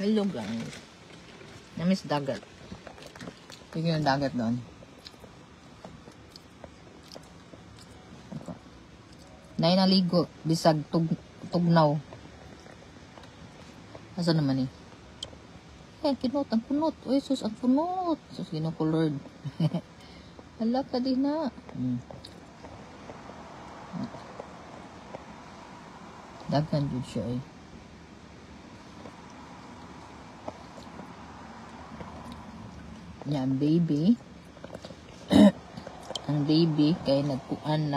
Hello guys. Namiss dagat. Tingnan yung dagat doon. Nay naligo bisag tugnaw. Asa naman eh? Kinot ang kunot. Uy, sus ang kunot. Sus ginukulord. Hala ka din na. Daghan jud siya eh. Yan, baby. Ang baby kay nagkuan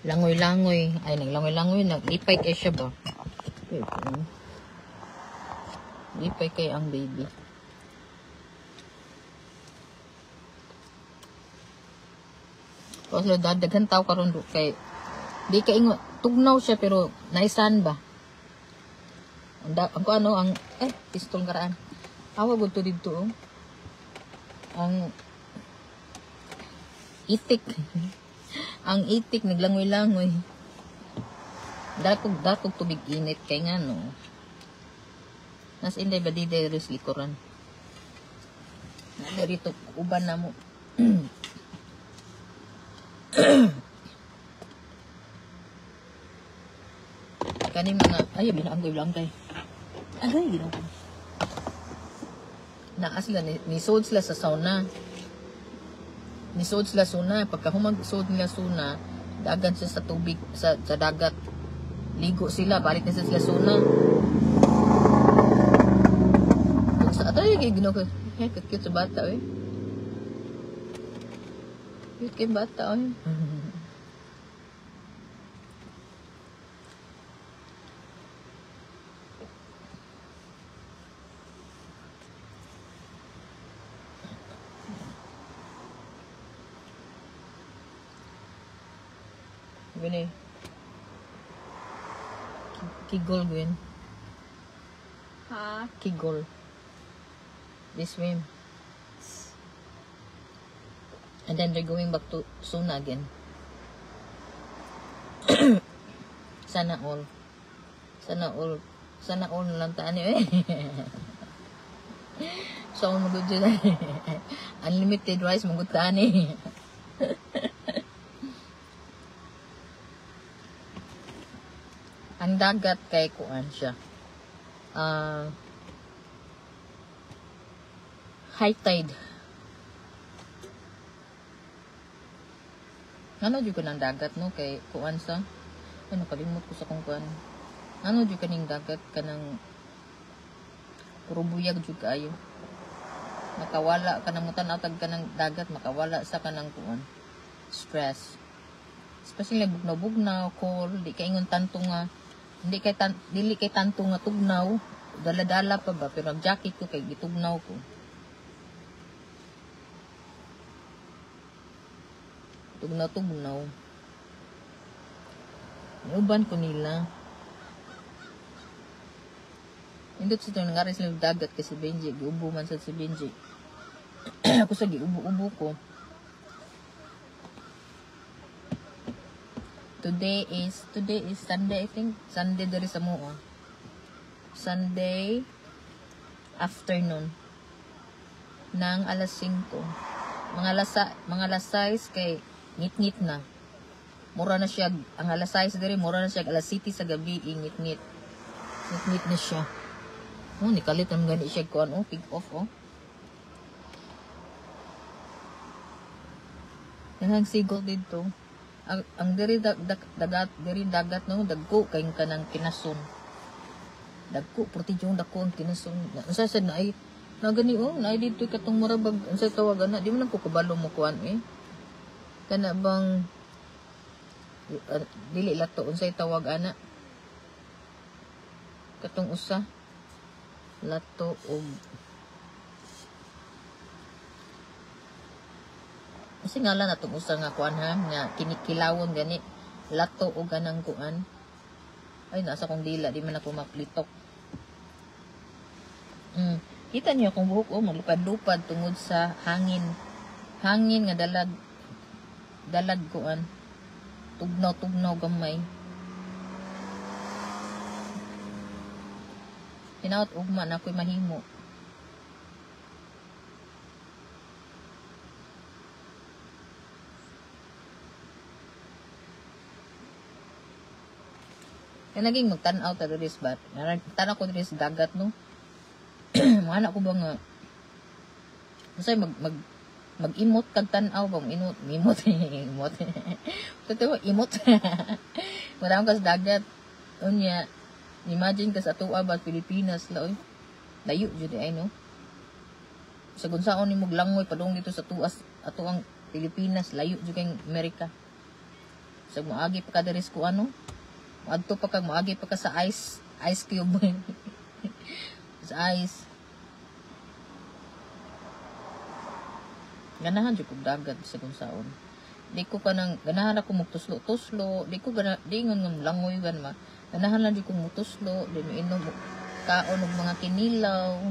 langoy-langoy. Ay, naglangoy-langoy. Naglipay kay siya ba? Lipay kay ang baby. Kasi daghan tao karon kay di ka ingo tugnaw siya pero naisan ba? Ang ano ang pistol karaan. Awa gud to didto oh. Ang itik. Ang itik naglangoy-langoy. Dakog tubig init kay nga no. Nas inday ba di res likuran. Na dito uban na mo. Kani mga ay binanggoy-langkay. Agay ginaw. Sila nisod sila sa sauna. Nisod sila sauna pagka humagsod nila sauna, dagan sila sa tubig sa dagat. Ligo sila, balik na sila sauna. Sa atay ginaw ko. Cute sa bata eh. Cute kay bata eh. Gini. Kigol Gwen. Ha? Kigol. They swim. And then they're going back to Suna again. Sana all. Sana all. Sana all na lang taan eh. So, magod dyan. Unlimited rice, magod taan eh. Ang dagat kay kuan siya. High tide. Ano jud kanang dagat no kay kuan sa ano kalimot ko sa kung kuan. Ano jud kaning dagat kanang puro buyag jud kaayo. Makawala ka nang mutan atag kanang dagat makawala sa kanang kuan. Stress. Especially bugnaw-bugnaw, cold, di kay ingon tanto nga dili kay tanto nga tugnaw, dala-dala pa ba pero ang jacket ko kay gitugnaw ko. Tugnaw. Iuban ko nila. Indot sa itong nangaris lang dagat kasi Benji. Giubo man sa si Benji. Ako sa giubo-ubo ko. Today is Sunday I think. Sunday dari sa mo. Sunday afternoon. Nang alas 5. Mga alas 6 kay ngit-ngit na. Mura na siya, ang alas 6 diri, mura na siya, alas 7 sa gabi, ngit-ngit. Ngit-ngit na siya. Oh, nikalit ang gani siya ko, pick off, Nang sigol dito. Ang diri dagat no, dagko kay kanang kinason. Dagko, purti yung dako ang kinason. Unsa sad na ay na gani na dito katong murabag unsa tawag ana, di man ko kabalo mo kuan kana bang dili lato unsay tawag ana katong usa lato og kasi ngala natong usa nga kuan ha nga kinikilawon gani lato og ganang kuan ay nasa kong dila di man ako maplitok. Kita niyo akong buhok maglupad-lupad tungod sa hangin nga dalag kuan tugnaw gamay Tinaot ugma na ako'y mahimo. Kaya naging magtanaw ta diri sa bat. Tanaw ko diri sa dagat no. Mga anak ko ba nga masay mag-imot kag tanaw bang imot imot. Totoo imot. Marami ka sa dagat. Unya, imagine ka sa atua ba Pilipinas la oy. Layo jud ay no. Sa gunsaon nimo glangoy padung dito sa tuas ato ang Pilipinas, layo jud kay Amerika. Sa moagi pa ka diri sa ano? Adto pa kag moagi pa ka sa ice cube. Sa ice. Ganahan jud kog dagat sa gunsaon. Di ko ka nang ganahan ako magtuslo-tuslo, di ngon ng langoy gan ma. Ganahan lang di ko mutuslo, di miinom kaon og mga kinilaw,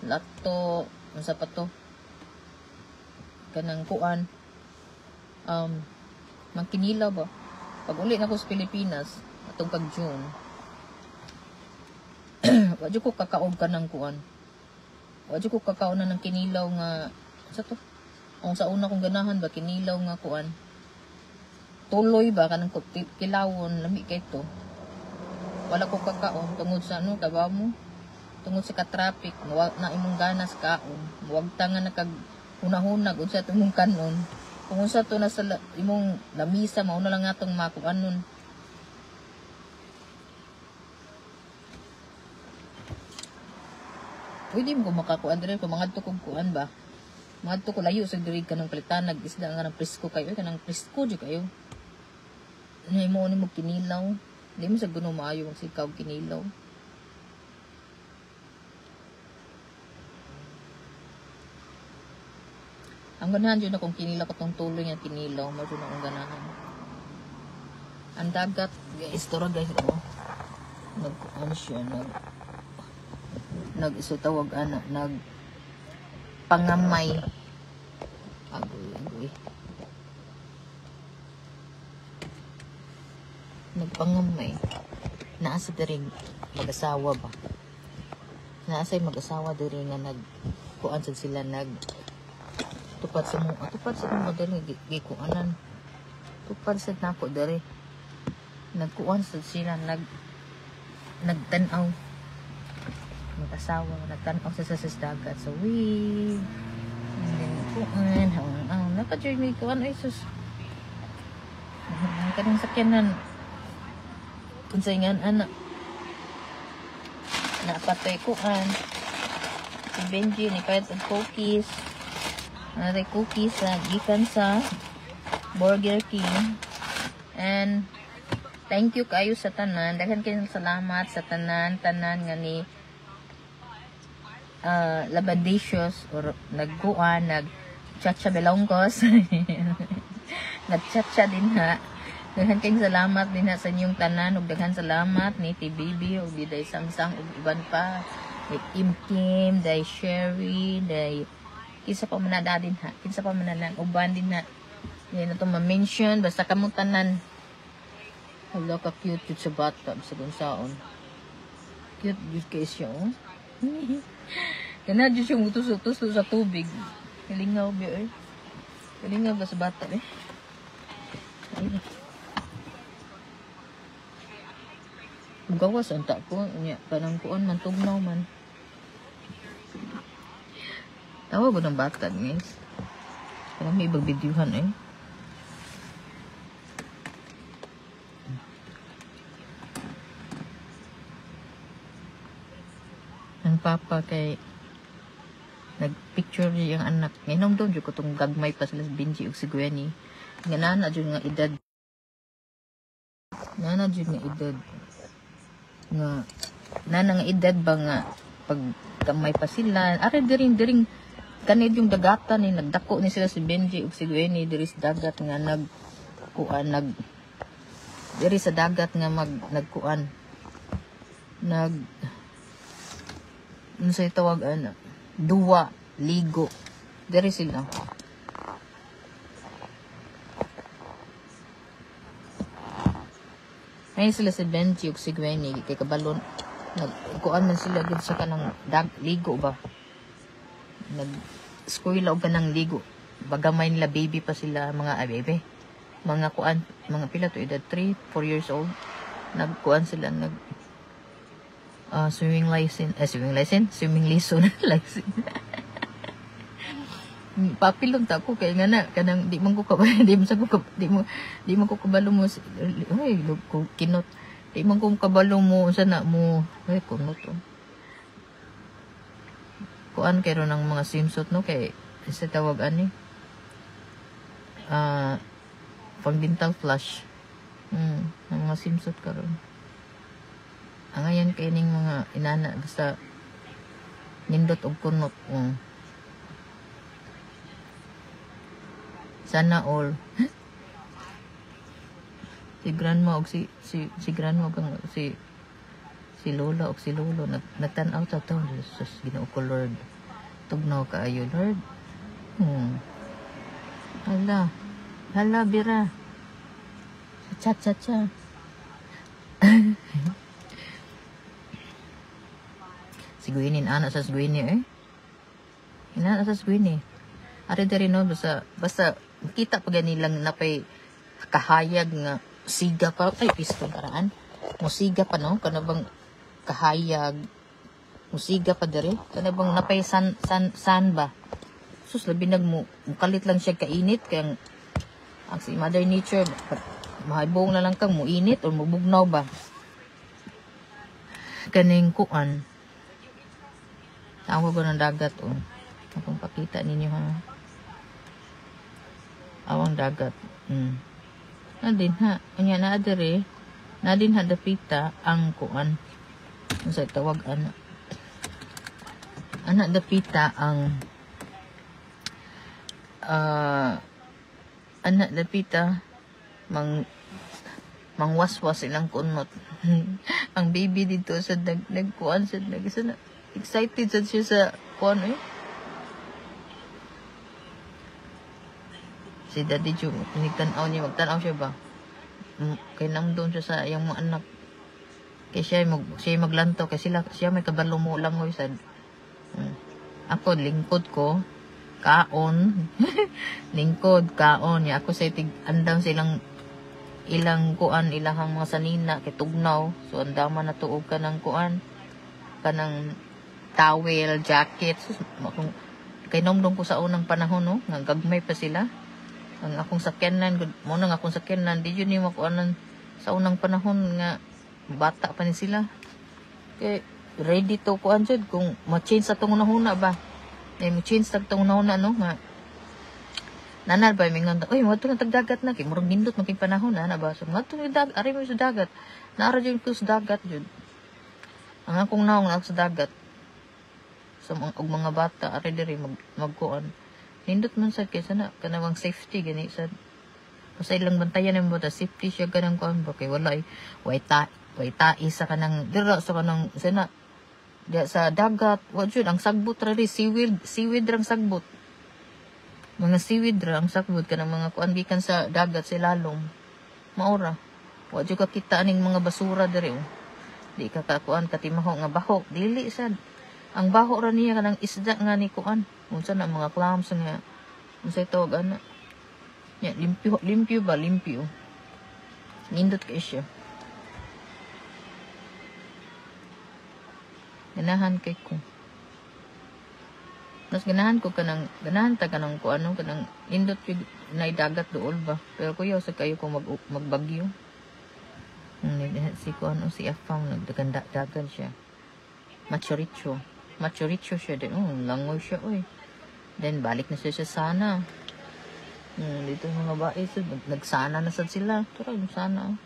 lato, unsa pa to? Kanang kuan. Mang kinilaw ba? Pag uli na ko sa Pilipinas, atong pag June, wadyo ko kakaog ka ng kuan. Wadyo ko kakaon na ng kinilaw nga, sa to? Ang sa una kong ganahan ba, kinilaw nga kuan. Tuloy ba, kanang kilawon, lami kay to. Wala ko kakaon, tungod sa ano, kabaw mo? Tungod sa ka-traffic, na imong ganas kaon. Huwag tanga na kag hunahunag, unsa itong kanon. Kung sa to na sa imong lamisa, mauna lang atong makuan nun. Pwede mo makakuan diri kung mga kong kuan ba. Mga ko layo sa diri ka ng palitan, nag-isda nga ng presko kayo, kanang presko di kayo. Ano mo ni mo kinilaw. Hindi mo sa guno maayo magsikaw kinilaw. Ang ganahan dyan akong kinilaw katong tuloy nga kinilaw. Medyo na akong ganahan. Ang dagat, guys, ito guys, ito. Ano siya, isutawag, pangamay. Agoy. Nagpangamay. Naasa diri mag-asawa ba? Naasay mag-asawa diri nga kuan sad sila tupad sa mga diri gikuanan. Tupad sa nako diri. Nagkuan sad sila nagtanaw. Mag-asawa nagtanaw sa dagat sa wave. And then kuan naka-journey kuan ay sus. Kanang sakyanan. Unsay nga anak. Napatay kuan. Si Benji ni kahit og cookies. Naray cookies na gikan sa Burger King. And thank you kayo sa tanan. Daghan kayong salamat sa tanan nga ni Labadicious or nagkuan, nag-chacha belongkos. Nag-chacha din ha. Daghan kayong salamat din ha sa inyong tanan. Ug daghan salamat ni TBB ug day Samsung ug iban pa. Day Kim, day Sherry, day kinsa pa man na din ha. Kinsa pa man na uban din ha. Yan na itong ma-mention. Basta kamutanan. Hala ka cute sa bathtub sa gunsaon. Cute yun kayo siya. Oh. Kana dyan siyang utos-utos sa tubig. Kalingaw ba eh. Kalingaw ba sa bathtub eh. Ay. Gawas ang tako. Kanang kuan man tugnaw man. Tawag ko ng bathtub guys. Parang may ibang videohan eh. Ang papa kay nagpicture niya yung anak. Ngayon doon ko itong gagmay pa sila sa Benji o si Gwenny. Nga nana dyan nga edad. Nana dyan nga edad. Nga nana nga edad ba nga pag gamay pa sila. Are diring kanid yung dagatan ni nagdako ni sila si Benji ug si Gwenny diri sa dagat nga diri sa dagat nga nagkuan ano sa tawag duwa ligo diri sila. Ay sila si Benji ug si Gwenny kay kabalon Nagkuan man sila gid sa kanang ligo ba. Nag-eskwela og kanang ligo. Bagamay nila baby pa sila mga bebe. Mga kuan, mga pila to edad 3, 4 years old. Nagkuan sila swimming lesson license. Papilon ta ko kay nga na kanang di man ko di man ko kabalo mo ay ko kinot di man ko kabalo mo sana mo ay kunot kuan kay ro ng mga swimsuit no kay sa tawag ani pang dental flush ang mga swimsuit karon ang ayan kay ning mga inana basta nindot og kunot sana all si grandma og si grandma kang si lola og si lolo nagtan-aw ta to sus Ginoo ko Lord tugnaw kaayo Lord hala bira cha siguinin anak sa siguini ina sa siguini ari diri no basta kita pa ganilang napay kahayag nga siga pa ay piston karaan musiga pa no kana bang kahayag musiga pa diri kana bang napay san ba sus labi kalit lang siya kainit kay ang si Mother Nature mahibong na lang kang muinit o mubugnaw ba kaning kuan tawag ko ng dagat akong pakita ninyo ha awang dagat nadin ha anya na adere nadin ha dapita ang kuan sa tawag anak dapita ang anak dapita mangwaswas ilang kunot ang baby dito sa nagkuan sa excited sa siya sa kuan si Daddy Joe, nagtanaw niya, magtanaw siya ba? Kaya namdoon siya sa iyang mga anak. Kaya siya maglanto, kaya siya may kabalo mo lang mo sad. Ako, lingkod ko, kaon, lingkod, kaon. Ako sa andam silang ilang kuan, ilang mga sanina, kay tugnaw. So, andaman na tuog ka ng kuan, kanang towel, jacket. So, kay namdoon ko sa unang panahon, no? Gagmay pa sila. Ang akong sakyanan mo nang akong sakyanan di yun ni makuanan sa unang panahon nga bata pa ni sila kay ready to kuan jud kung ma-change sa tong nahuna ba mo change sa tong nahuna no nga nanar ba mingon oy mo to tagdagat na kay murag nindot maging panahon na ba so ngadto ni dagat ari mo sa dagat naara jud ko sa dagat jud ang akong naong sa dagat sa mga bata ari diri magkuan nindot man sad kay sana kanawang safety gani sad basta ilang bantayan mo ta safety siya kanang kuan ba kay wala way isa kanang dira sa kanang sana diya sa dagat wa jud ang sagbot ra ri seaweed rang sagbot mga seaweed ra ang sagbot kanang mga kuan gikan sa dagat sa lalom maura wa jud ka kita aning mga basura diri di ka kuan katimaho nga baho dili sad ang baho ra niya kanang isda nga ni kuan unsa na mga clams nga unsa tawag ana ya limpyo nindot kay siya ganahan kay ko mas ganahan ta kanang kuano kanang nindot na dagat dool ba pero kuya sa kayo kung magbagyo si kuano si Afam nagdagan siya Machu Picchu siya din langoy siya then balik na siya sana dito mga bae nagsana na sad sila tara sana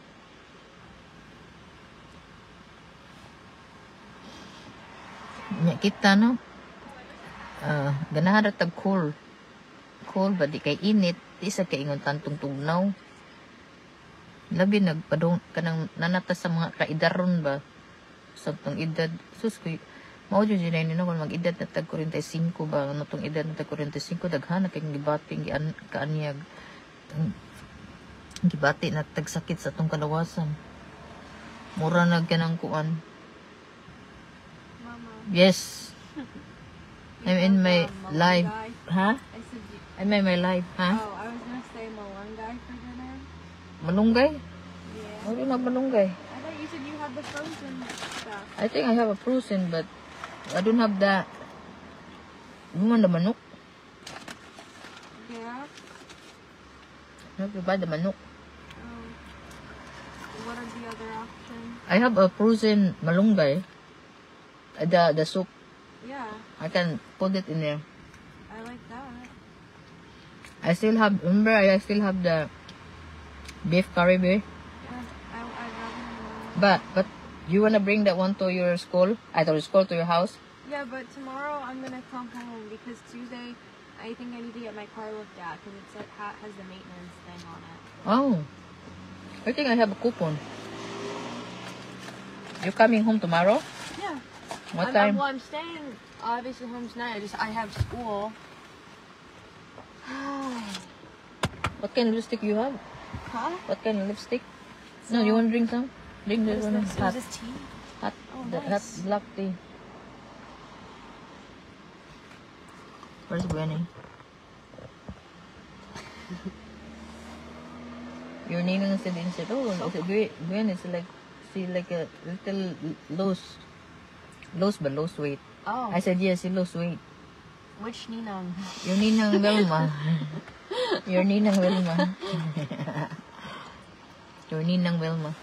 kita no ganahan tag cool ba di kay init di sa kay ingon tantong tugnaw labi nagpadong kanang nanatas sa mga kaidaron ba sa tong edad sus ko mao jud ni no kung mag-edad na tag 45 ba ano tong edad na tag 45 daghan na kay gibating kaanyag gibati na tag sakit sa tong kalawasan mura nag kanang kuan Yes. I'm in my live. Malunggay. Huh? I said, I'm in my live. Huh? oh, I was gonna say malunggay for dinner. Malunggay? Yeah. I don't have malunggay. I thought you said you had the frozen stuff. I think I have a frozen, but I don't have the... You want the manok? Yeah. I have to buy the manok. Oh. What are the other options? I have a frozen malunggay. The soup. Yeah, I can put it in there. I like that. I still have... Remember, I still have the beef curry beef. Yeah, I'd rather. But you wanna bring that one to your school? To your house? Yeah, but tomorrow I'm gonna come home because Tuesday I think I need to get my car looked at because it has the maintenance thing on it. Oh. I think I have a coupon. You coming home tomorrow? Yeah. What time? I'm staying obviously home tonight. I have school. What kind of lipstick you have? Huh? What kind of lipstick? No, you want to drink some? Drink this What one. is this? Hot, Is this tea? hot, Oh, the nice. hot black tea. Where's Gwenny? Your ninang said inside. Oh, Gwen is like, she like a little lost weight. Oh. I said yes, she lost weight. Which ninang? Your ninang Velma. Your ninang Velma. Your ninang Velma.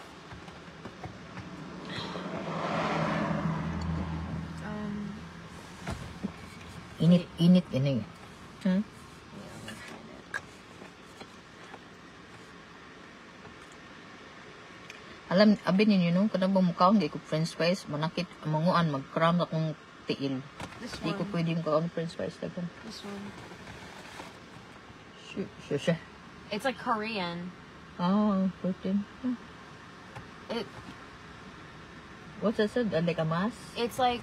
Init ini. Huh? Alam, abin ninyo no, kada bang mukaon, di ko french fries, manakit, manguan, mag-cram akong tiil. This Di ko one. pwede yung kaon french fries lagan. This one. Sure. It's like Korean. Oh, protein. It What's that said? Like a mass? it's like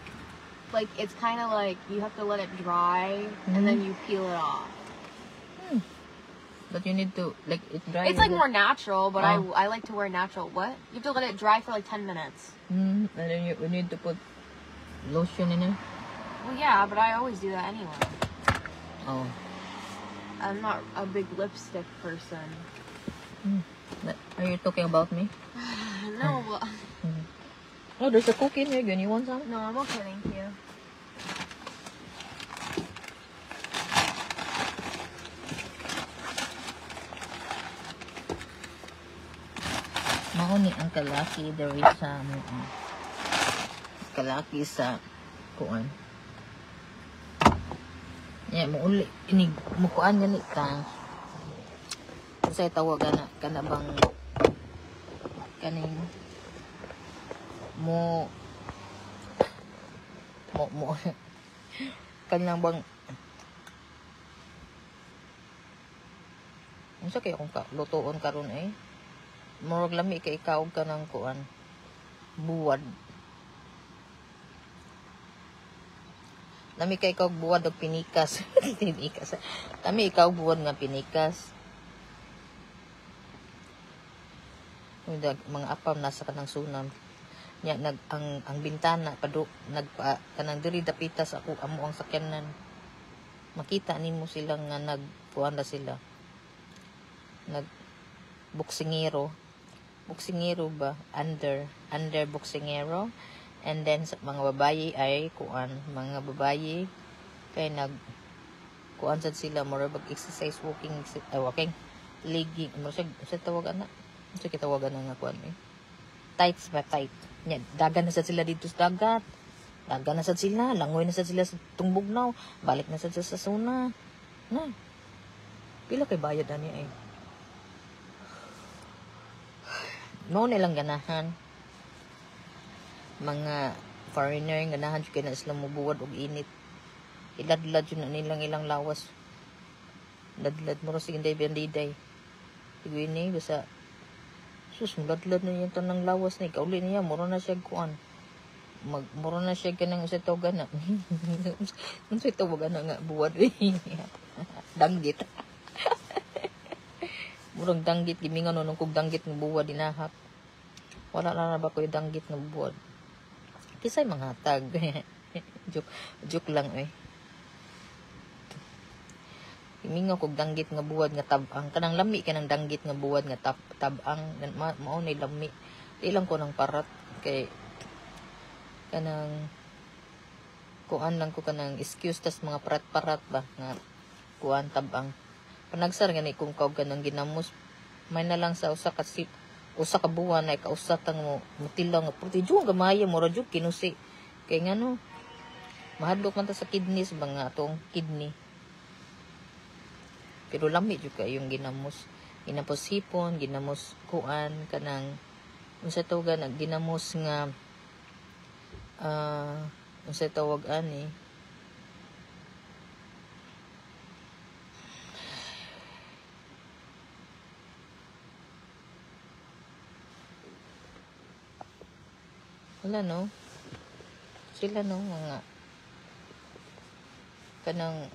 it's kind of like you have to let it dry and then you peel it off. But you need to, like, it dry. It's like more natural, but Oh. I like to wear natural. What? You have to let it dry for like 10 minutes. And then you need to put lotion in it. Well, yeah, but I always do that anyway. Oh. I'm not a big lipstick person. Are you talking about me? No, well, Oh, there's a cookie in here. You want some? no, I'm okay, thank you. Mauni ang kalaki dari sa kalaki sa kuan. Yeah, mo uli ini mo kuan gani ka. Sa tawagan na kana bang kaning mo kanang bang unsa kay kung lutoon karon eh murag lami kay ikaw ka ng kuan buwad lami kay ikaw buwad og pinikas pinikas lami ikaw buwad nga pinikas mga apam nasa kanang sunam nya ang bintana padu nagpa kanang diri dapitas ako amo ang sakyanan makita nimo sila nga nagpuan na sila nag boksingero ba under boksingero and then sa mga babayi ay kuan mga babayi kay nag kuan sad sila more bag exercise walking legging mo sa tawagan na sa kitawagan na nga kuan tights ba tight nya dagan na sad sila dito sa dagat dagan na sad sila langoy na sad sila sa tungbugnaw balik na sad sa suna na pila kay bayad ani ay no nilang ganahan mga foreigner ganahan jud kay na sila mobuwad og init iladlad jud na nilang ilang lawas ladlad mo ra sige day siguro ni basta sus ladlad na yung tanang lawas ni kauli niya mura na siya kuan mura na siya kanang sa tawagan na unsa tawagan na nga buwad danggit murag danggit gimingan nung kog danggit ng buwad dinahap wala na ba ko yung danggit ng buwad kisay mga tag Joke lang eh. Himingaw kog danggit nga buwad nga tabang. Kanang lami kanang danggit nga buwad nga tabang. Mao ni lami. Di lang ko nang parat kay kanang kuan lang ko kanang excuse tas mga parat-parat ba nga kuan tabang. Panagsar gani kung kaog kanang ginamos may na lang sa usa ka buwan ay kausatang mo mutilaw nga puti jud gamaya mo ra jud kinusi. Kay ngano mahadlok man ta sa kidneys ba nga atong kidney. Pero lami jud kay yung ginamos hipon, ginamos kuan kanang unsa tawag na ginamos nga unsa tawag ani wala no sila no mga kanang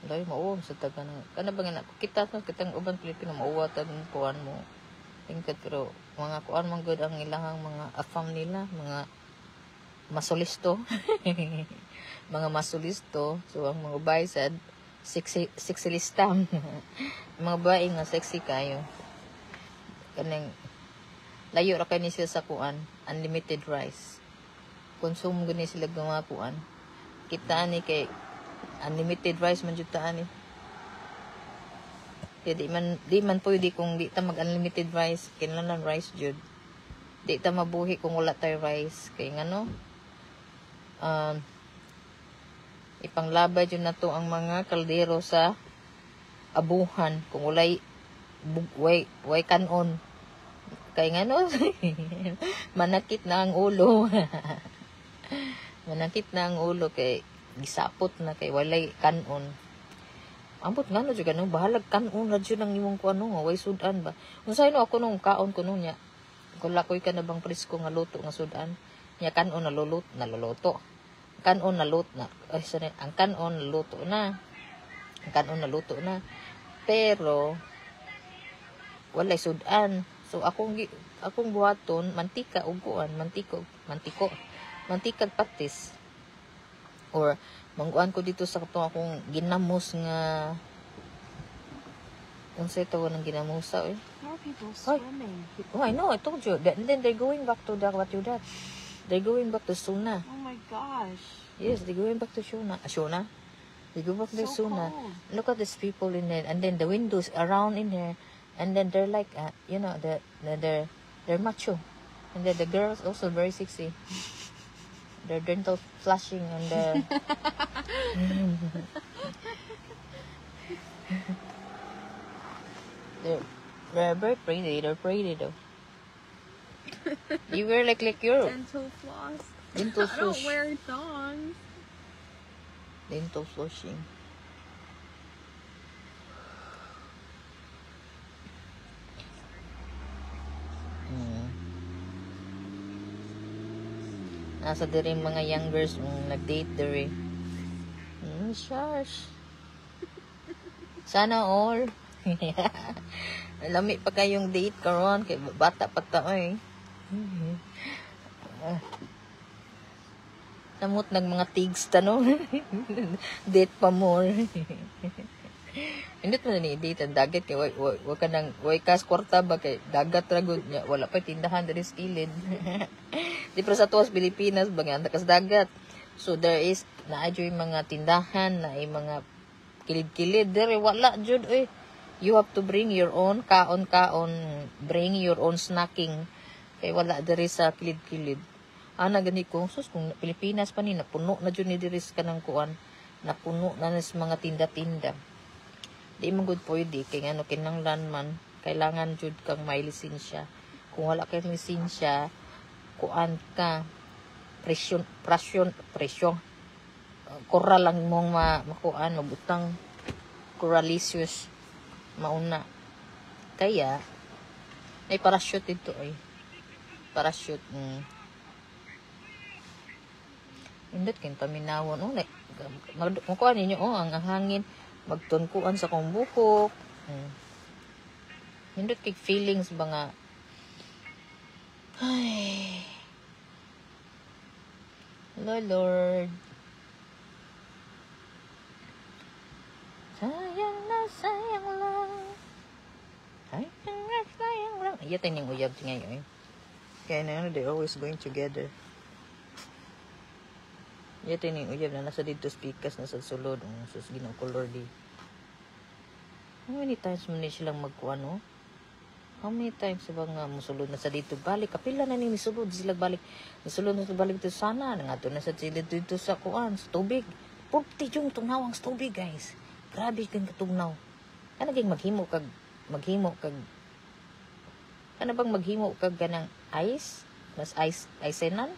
dahil mauwam sa taga na kana ba nga kita sa kitang uban Pilipino mauwatan kuan mo tingkad pero mga kuan man good ang ilahang mga afam nila mga masulisto mga masulisto so ang mga babae sad sexy listam mga babae nga sexy kayo kanang layo ra kay ni sila sa kuan unlimited rice consume gani sila mga kuan kita ni kay unlimited rice man jud taan eh. Kaya di man pwede kung di ta mag unlimited rice kinahanglan rice jud. Di ta mabuhi kung wala tay rice kay ngano ipanglabay jud nato ang mga kaldero sa abuhan kung walay way kanon kay ngano manakit na ang ulo manakit na ang ulo kay gisapot na kay walay kanon. Ambot ngano jud kanang bahalag kanon ra jud ang imong kuno way sudan ba. Unsay no ako nung kaon kuno nya. Kung lakoy ka na bang presko nga luto nga sudan, nya kanon naluluto. Kanon naluto na ang kanon naluto na. Ang kanon naluto na. Pero walay sudan. So akong buhaton mantika ug kuan, mantikag patis. Or mangguan ko dito sa katong akong ginamos nga unsay tawag ng ginamusa eh. How are people swimming? Oh, I know, I told you. And then they're going back to they're going back to Suna. Oh my gosh. Yes, they're going back to Shuna. They go back to So Suna. cold. Look at these people in there. And then the windows around in there. And then they're like, they're macho. And then the girls also very sexy. Their dental flashing and they're very pretty. They're pretty though. You wear like your Dental floss. dental I don't floss. wear thongs. Dental flossing. Nasa diri mga youngers nag-date diri. Shush. Sana all. Lami pa kayong date karon kay bata pa ta eh. Namot nag mga tigs tanong. Date pa more. Hindi man ni date ang dagat kay way ka nang way kas kwarta ba kay dagat ra gud nya wala pa tindahan diri sa ilid. Di para sa tuwas Pilipinas bagay ang kas dagat. So there is naadyo mga tindahan na mga kilid-kilid diri wala jud eh. You have to bring your own kaon-kaon, bring your own snacking. Kay wala diri sa kilid-kilid. Ana gani ko sus kung Pilipinas pa ni napuno na jud ni diri sa kanang kuan. Napuno na sa mga tinda-tinda. Di man gud pwede kay ngano kinahanglan man kailangan jud kang may lisensya. Kung wala kay lisensya, kuan ka presyon kura lang mong makuan mabutang coralicious mauna kaya ay parachute ito ay parachute indot kin paminawon like makuha ninyo ang hangin magtunkuan sa kong bukok indot kay feelings ba nga ay Oh Lord. Sayang na sayang lang. Sayang na sayang lang. Iya tayo niyang uyab ngayon. Kaya na they're always going together. Iya tayo niyang uyab na nasa dito speakers, nasa sulod. Sus, ginang color di. How many times mo silang magkuha, no? How many times ba nga musulod na sa dito balik? Kapila na ni misulod sila balik. Misulod na sila balik dito sana. Nga na sa sila dito sa kuan, sa tubig. 40 yung tunawang sa tubig, guys. Grabe kang katugnaw. Ano kayong maghimo kag ano bang maghimo kag ganang ice? Mas icenan?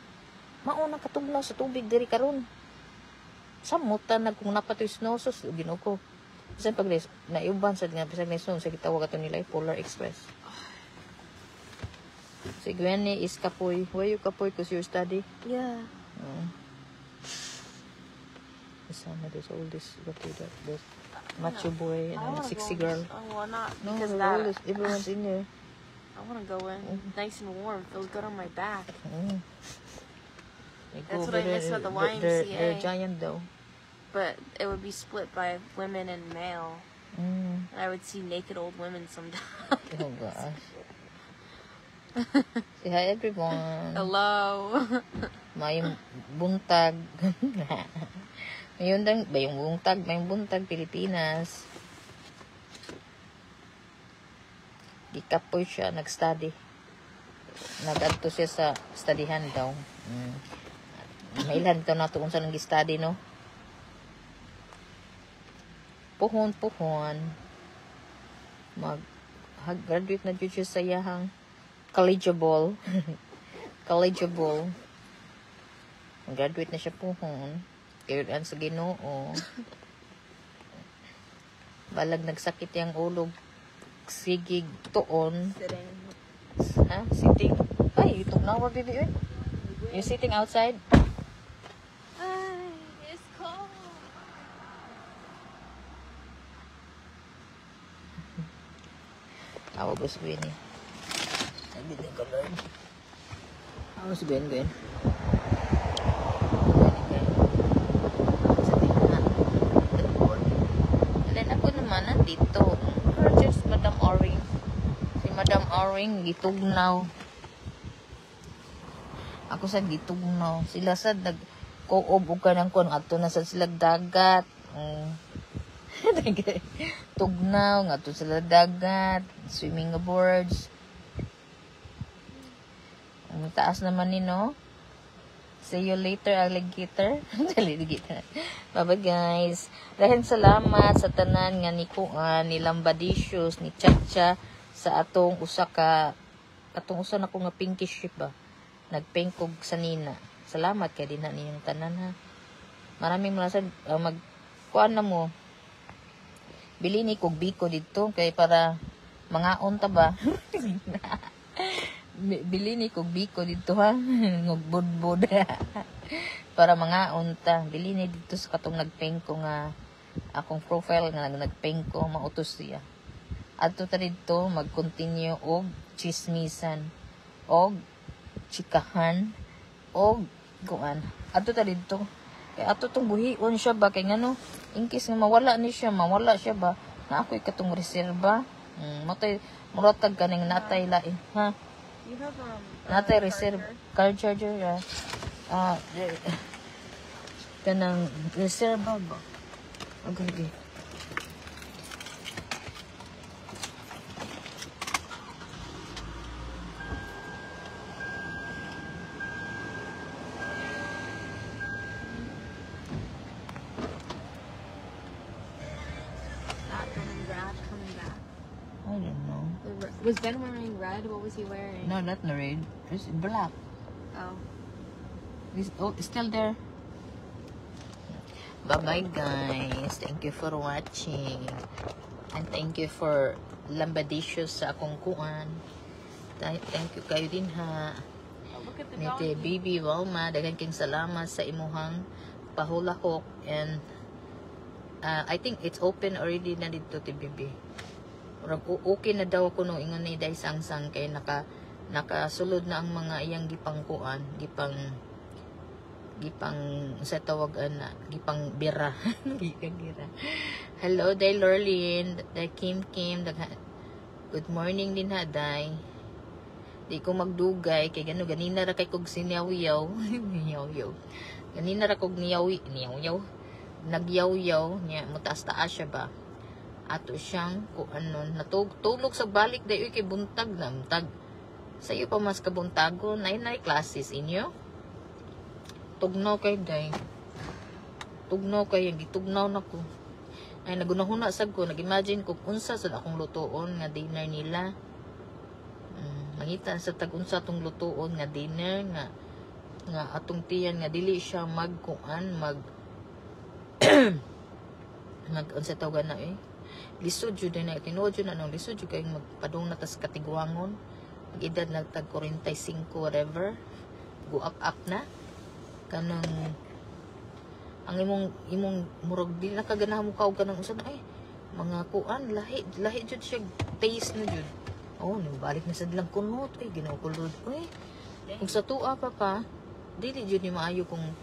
Mauna katugnaw sa tubig diri karon. Samutan na kung napatoy snosos, ginuko. Bisan pag naiuban sa nga bisag na snow sa gitawag ato nila Polar Express. Si Gwenny is kapoy. Why you kapoy? Because you study? Yeah. Sana there's all this, what is that? There's macho boy and a sexy girl. Oh, well, not No, because of all that. this, everyone's in there. I want to go in. Nice and warm. Feels good on my back. They That's go what I over miss there, about the they're YMCA. giant though. But it would be split by women and male. And I would see naked old women sometimes. Oh gosh. Say hi everyone. Hello. May buntag. May buntag Pilipinas. Gikapoy siya, nag-study. Nag-adto siya sa studyhan daw. Mailan ito na ito kung saan nag-study, no? Puhon. Mag-graduate na dito siya sa yahang collegeable. Collegeable. Mag-graduate na siya puhon. Kaya sa Ginoo. Balag nagsakit yung ulog. Sigig tuon. Sitting. Ha? Sitting. Ay, itong nawa, baby. You sitting outside? It's cold. How was Gwen? I didn't go learn. How was Gwen? And then ako naman nandito. Just Madam Oring. Si Madam Oring, gitugnaw. Ako sa gitugnaw. Sila sa nag-co-ob ka ng kung ato na sa sila dagat. Tugnaw, nga to sila dagat. Swimming boards. Ang taas naman ni, no? See you later, alligator. Alligator. Bye-bye, guys. Dahil salamat sa tanan nga ni Kuan, ni Lambadicious, ni Chacha, sa atong usa na ko nga pinkish ship ba. Nagpengkog sa nina. Salamat kay din na ninyong tanan, ha. Maraming malasad, Kuan na mo. Bili ni kog biko dito, kay para mga onta ba. Bili ni kog biko dito, ha. Ngugbod-bod. Para mga unta. Bili ni dito sa katong nagpengko nga akong profile nga nagpengko, mautos siya. Adto ta dito mag-continue og chismisan og chikahan og kuan. Adto ta dito. Kay ato tong buhion siya ba kay ngano in case nga mawala siya ba na ako'y katong reserba. Matay muratag kaning natay lain, ha. You have Natay reserve car charger, ya. Kanang reserva ba? Okay. Coming back. I don't know. Was Ben wearing red? What was he wearing? No, not the red. It's black. Oh. It's still there. Bye-bye, guys. Thank you for watching. And thank you for Lambadicious sa akong kuan. Thank you kayo din, ha. Oh, look at the Nite doggy. Baby Walma, daghang king salamat sa imuhang pahulahok. And I think it's open already na dito, Baby. Okay na daw ako nung ingon ni Day Sangsang kay nakasulod na ang mga iyang gipang kuan, gipang gipang sa tawagan na gipang bira. Gipang bira. Hello day Lorlin, day Kim, good morning din ha day. Di ko magdugay kay gano ganina ra kay kog sinyaw-yaw. Yaw-yaw. Ganina ra kog niyaw-yaw. Nagyaw-yaw nya mutaas-taas siya ba. Ato siyang ko ano natulog sa balik day kay buntag na buntag. Sayo pa mas kabuntagon ay classes inyo. Tugnaw kay day. Tugnaw kay yung gitugnaw na ko. Ay nagunahuna sad ko, nag-imagine ko unsa sad akong lutoon nga dinner nila. Mangita sa tag-unsa tong lutoon nga dinner nga atong tiyan nga dili siya magkuan mag unsa tawag na lisod jud na tinuod jud na nang lisod jud kay magpadung na tas katigwangon. Edad na tag 45 whatever. Go up na. Kanang ang imong murag di na kaganahan mo kaog kanang usan mga kuan lahi jud siya taste na jud. Balik na sad lang kunot ginakulod kung sa tuwa pa dili jud ni maayo kung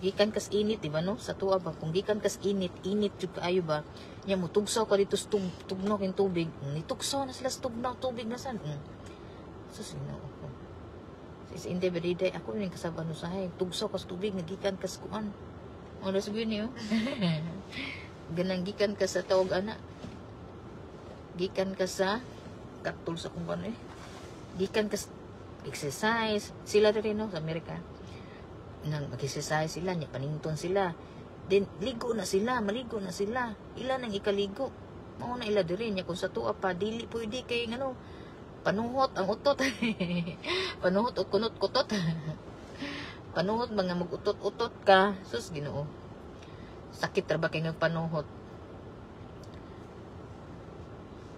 gikan kas init diba no sa tuwa ba kung gikan kas init jud kaayo ba nya mo tugsaw ka dito tugnaw king tubig nitugsaw na sila sa tugnaw tubig na sad susino ako sis inde beriday ako ning kasaban usahay tugsaw kas tubig nagikan kas kuan oras gyud niyo ganang gikan ka sa tawag ana gikan ka sa katul sa kung ano gikan ka exercise sila rin no sa Amerika nang mag-exercise sila nya panington sila then maligo na sila ila nang ikaligo mao na ila diri nya kung sa tuwa pa dili pwede kay ngano panuhot ang utot panuhot o kunot-kutot panuhot mga mag-utot-utot ka sus Ginoo sakit ra ba kay nga panuhot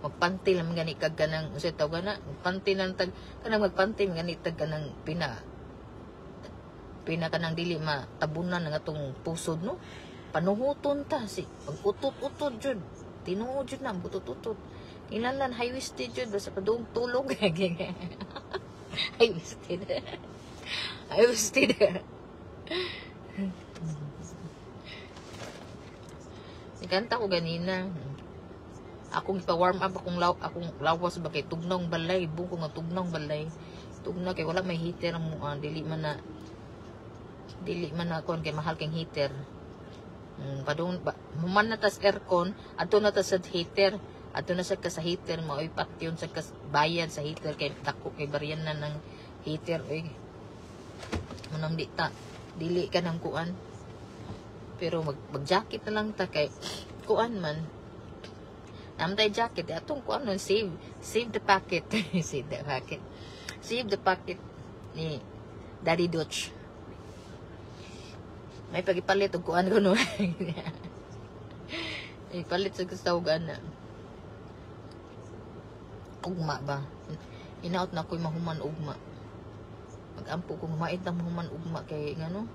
magpanty lang gani kag kanang usa tawag na magpanty lang tag kanang magpanty gani tag kanang pina kanang dili matabunan nga atong pusod no panuhuton ta si pag-utot-utot jud tinuod jud na butot-utot kinahanglan high-waisted jud basta padung tulog high-waisted Ikanta ko ganina. Akong ipa-warm up akong lawas ba kay tugnong balay, buko nga tugnong balay. Tugna kay wala may heater mo dili man na kon kay mahal kay heater. Padung human na tas aircon, adto na tas sa heater. Adto na sa heater mo ay patyon sa bayad sa heater kay dako kay baryan na ng heater manang dili ka nang kuan. Pero mag-jacket na lang ta kay kuan man. Namtay jacket atong kuan nun save the packet. Save the packet ni Daddy Dutch. May pagipalit og kuan kuno. Ipalit sa kasawgan na. Ugma ba? Inaot na ko'y mahuman ugma. Mag-ampo kong mait na mahuman ugma kay ngano?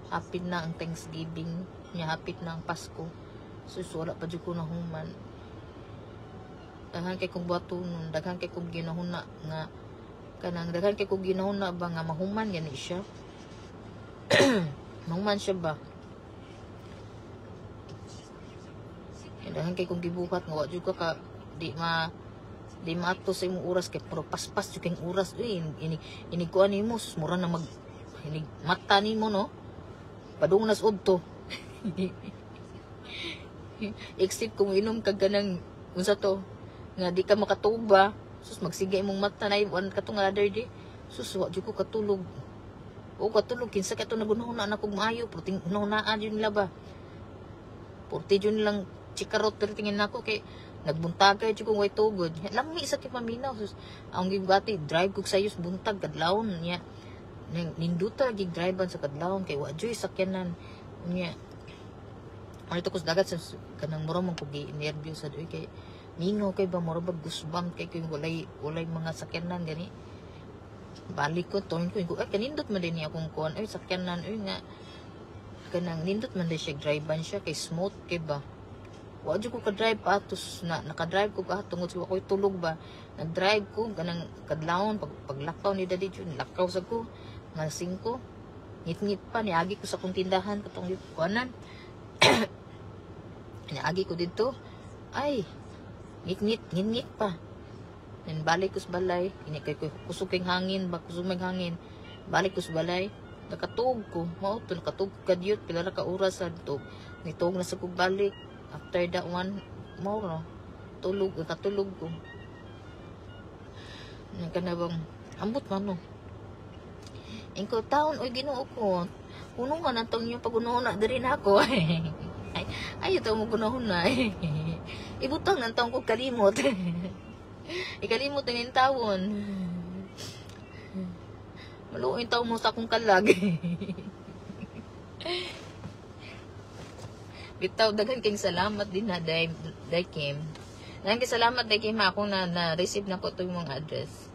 Hapit na ang Thanksgiving, nya hapit na ang Pasko. Susura pa jud ko na human. Daghan kay kong batunon, daghan kay kong ginahuna nga kanang daghan kay kong ginahuna ba nga mahuman gani siya. Mahuman siya ba? Daghan kay kong gibuhat nga wa jud ka di maato sa imong oras kay pero paspas jud kay oras ini kuan nimo sus mura na ini mata nimo no. Padung nas udto. Except kung inom ka ganang unsa to nga di ka makatuba sus magsiga imong mata na iwan ka to nga other day sus wa jud ko katulog kinsa ka to nagunahon na kog maayo pero hunahunaan jud nila ba porti jud nilang chikarot tingin nako kay nagbuntagay jud ko way tugod lami sa kipaminaw sus ang gibati drive kog sayos buntag kadlawon niya ninduta gig drivean sa kadlawon kay wa joy sakyanan niya ano to kus dagat sa kanang mura man kog nervous sad kay mingaw kay ba mura ba gusbang kay walay mga sakyanan gani balik ko ton ko kanindot man din niya akong kuan sakyanan nga kanang nindot man din siya drivean siya kay smooth kay ba wa jud ko ka drive pa atos na naka-drive ko pa tungod sa ako'y tulog ba nag-drive ko ganang kadlawon paglakaw ni daddy jud lakaw sa ko nga 5 Ngit-ngit pa, niagi ko sa kong tindahan, katong kuanan. Niagi ko dito. Ay, ngit-ngit pa. Then balik ko sa balay. Kusuking hangin, kusuming hangin. Balik ko sa balay. Nakatug ko. Mauto, nakatug ko kadyot. Pila na ka oras sa dito. Nitog na sa kong balik. After that one, mauro. Nakatulog ko. Nagkanabang, ambot man no. Ingko taon, oy Ginoo ko. Kuno man atong yung pagunahon na diri na ako. Ay, ito mo gunahon na. Ibutang ng taong ko kalimot. Ikalimot na yung taon. Maluoy taon mo sa akong kalag. Bitaw, daghan kayong salamat din na, Day Kim. Daghan kayong salamat, Day Kim, ako na-receive na ko ito yung mga address.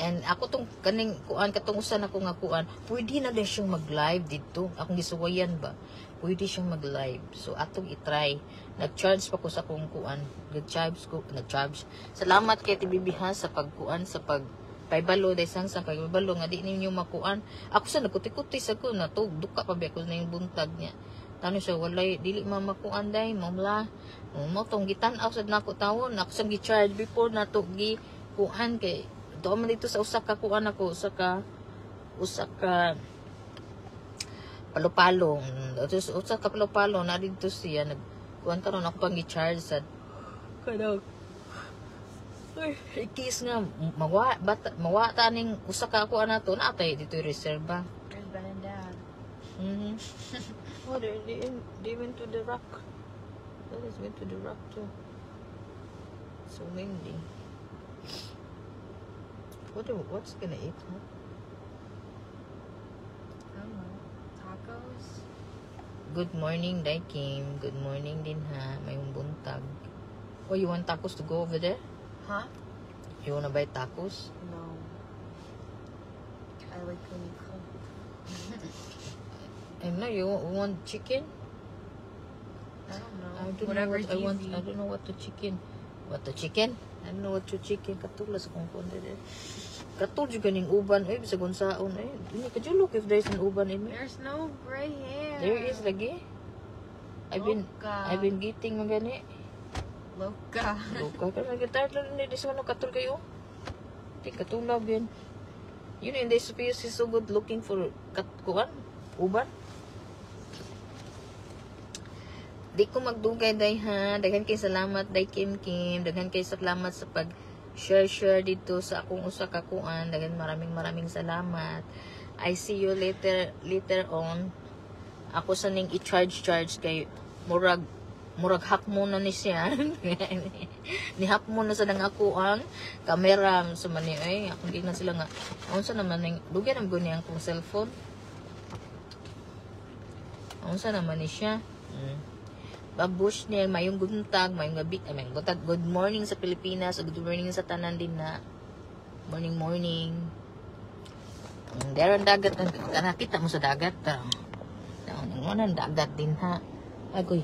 And ako tong kaning kuan katong usa na ko nga kuan, pwede na din siyang mag-live dito. Akong gisuwayan ba? Pwede siyang mag-live. So atong i-try. Nag-charge pa ko sa kong kuan. Nag-charge. Salamat kay TBB ha sa pagkuan sa pagbalo dai sang sa pagbalo nga di ninyo makuan. Ako sa nagkuti-kuti sa ko na to duka pa ba ko na yung buntag niya. Tano siya walay dili mamakuan dai mamla. Mo tong gitan-aw sad nako tawon. Ako sa gi-charge before na to gi kuan kay doon man dito sa usa ka kuan ako usa ka palo-palo. Usa ka palo-palo na dito siya nagkuan karon ako pang i-charge sa kanang ikis nga mawa taning usa ka kuan nato na atay dito reserva. There's Ben and Dad. Oh, they went to the rock. That is went to the rock too. So windy. What's gonna eat, huh? I don't know. Tacos? Good morning, Day Kim. Good morning din ha. May buntag. Oh, you want tacos to go over there? Huh? You wanna buy tacos? No. I like when you cook. And no, you want chicken? I don't know. I don't Whatever's know what I want. easy. I don't know what to chicken. What to chicken? I don't know what to chicken. Katula sa kong konde there. Katul juga ning uban eh bisa gonsaon eh. Ini kajulok if there's an uban in me. There's no gray hair. There is lagi. I've been getting magani. Loca. Loka ka magitar lang ni this one katul kayo. Ti katulab yan. Yun in this space is so good looking for kuan uban. Di ko magdugay day ha. Daghan kay salamat day Kim. Daghan kay salamat sa pag share dito sa akong usa ka kuan. Daghan maraming salamat. I see you later on. Ako sa ning i-charge kay murag hak mo na ni siya. Ni hak mo na sa nang ako ang camera sa mani ay ako di na sila nga. Unsa naman ning dugay nam guni ang kong cellphone. Unsa naman ni siya? Babush niya, mayong buntag, mayong gabi, mayong buntag, good morning sa Pilipinas, good morning sa tanan din na. Morning. There ang dagat, nakita mo sa dagat. Ang dagat din ha. Agoy.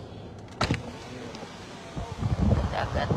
Dagat.